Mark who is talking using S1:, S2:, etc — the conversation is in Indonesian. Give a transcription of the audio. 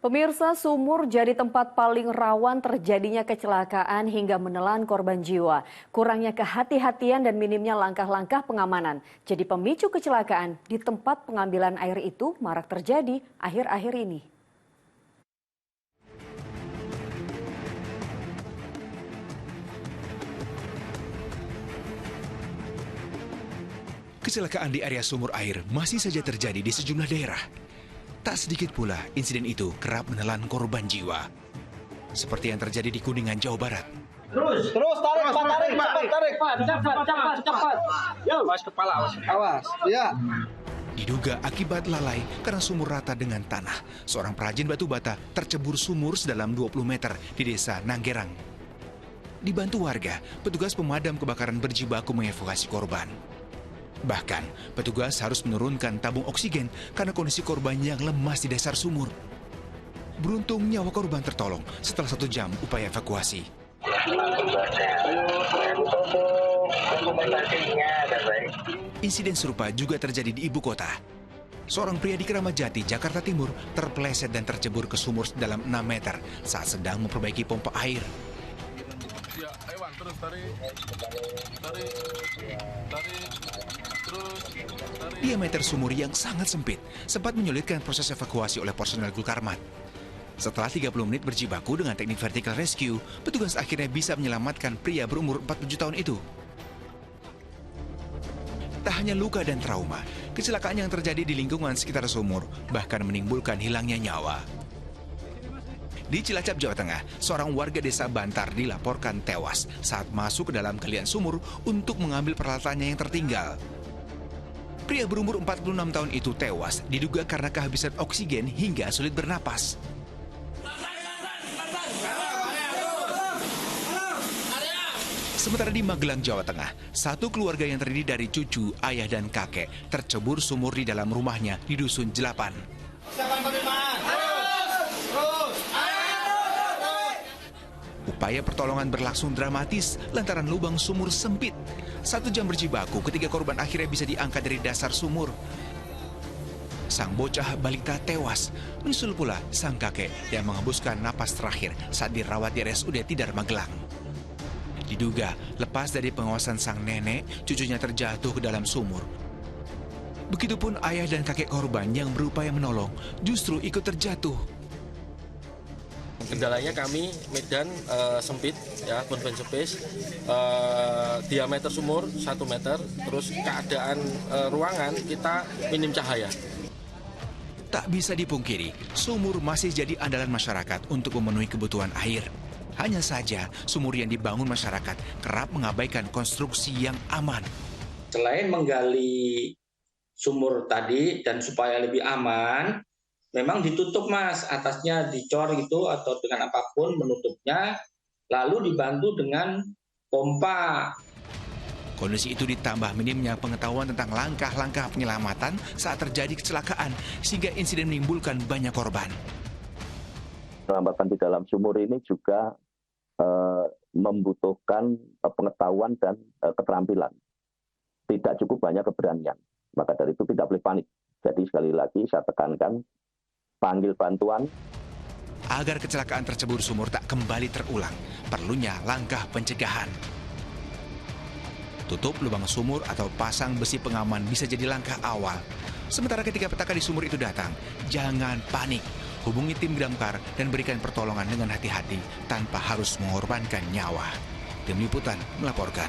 S1: Pemirsa, sumur jadi tempat paling rawan terjadinya kecelakaan hingga menelan korban jiwa. Kurangnya kehati-hatian dan minimnya langkah-langkah pengamanan jadi pemicu kecelakaan di tempat pengambilan air itu marak terjadi akhir-akhir ini.
S2: Kecelakaan di area sumur air masih saja terjadi di sejumlah daerah. Tak sedikit pula insiden itu kerap menelan korban jiwa. Seperti yang terjadi di Kuningan, Jawa Barat.
S3: Terus tarik, cepat. Yo, awas kepala, awas. Ya.
S2: Diduga akibat lalai karena sumur rata dengan tanah, seorang perajin batu bata tercebur sumur sedalam 20 meter di desa Nanggerang. Dibantu warga, petugas pemadam kebakaran berjibaku mengevakuasi korban. Bahkan, petugas harus menurunkan tabung oksigen karena kondisi korban yang lemas di dasar sumur. Beruntung nyawa korban tertolong setelah 1 jam upaya evakuasi. Insiden serupa juga terjadi di ibu kota. Seorang pria di Keramat Jati, Jakarta Timur, terpeleset dan tercebur ke sumur sedalam 6 meter saat sedang memperbaiki pompa air.
S4: Ya, Ewan, terus tarik.
S2: Diameter sumur yang sangat sempit sempat menyulitkan proses evakuasi oleh personel Gulkarmat. Setelah 30 menit berjibaku dengan teknik vertical rescue, petugas akhirnya bisa menyelamatkan pria berumur 47 tahun itu. Tak hanya luka dan trauma, kecelakaan yang terjadi di lingkungan sekitar sumur bahkan menimbulkan hilangnya nyawa. Di Cilacap, Jawa Tengah, seorang warga desa Bantar dilaporkan tewas saat masuk ke dalam galian sumur untuk mengambil peralatannya yang tertinggal. Pria berumur 46 tahun itu tewas diduga karena kehabisan oksigen hingga sulit bernapas. Sementara di Magelang, Jawa Tengah, satu keluarga yang terdiri dari cucu, ayah, dan kakek tercebur sumur di dalam rumahnya di Dusun Jelapan. Upaya pertolongan berlangsung dramatis lantaran lubang sumur sempit. 1 jam berjibaku ketika korban akhirnya bisa diangkat dari dasar sumur. Sang bocah balita tewas, menyusul pula sang kakek yang mengembuskan napas terakhir saat dirawat di RSUD Tidar Magelang. Diduga lepas dari pengawasan sang nenek, cucunya terjatuh ke dalam sumur. Begitupun ayah dan kakek korban yang berupaya menolong justru ikut terjatuh.
S5: Kendalanya kami medan sempit, ya, confined space, diameter sumur 1 meter, terus keadaan ruangan kita minim cahaya.
S2: Tak bisa dipungkiri, sumur masih jadi andalan masyarakat untuk memenuhi kebutuhan air. Hanya saja, sumur yang dibangun masyarakat kerap mengabaikan konstruksi yang aman.
S3: Selain menggali sumur tadi dan supaya lebih aman, memang ditutup, Mas, atasnya dicor gitu atau dengan apapun menutupnya, lalu dibantu dengan pompa.
S2: Kondisi itu ditambah minimnya pengetahuan tentang langkah-langkah penyelamatan saat terjadi kecelakaan, sehingga insiden menimbulkan banyak korban.
S6: Penyelamatan di dalam sumur ini juga membutuhkan pengetahuan dan keterampilan. Tidak cukup banyak keberanian, maka dari itu tidak boleh panik. Jadi sekali lagi saya tekankan, panggil bantuan.
S2: Agar kecelakaan tercebur sumur tak kembali terulang, perlunya langkah pencegahan. Tutup lubang sumur atau pasang besi pengaman bisa jadi langkah awal. Sementara ketika petaka di sumur itu datang, jangan panik. Hubungi tim damkar dan berikan pertolongan dengan hati-hati tanpa harus mengorbankan nyawa. Tim Liputan melaporkan.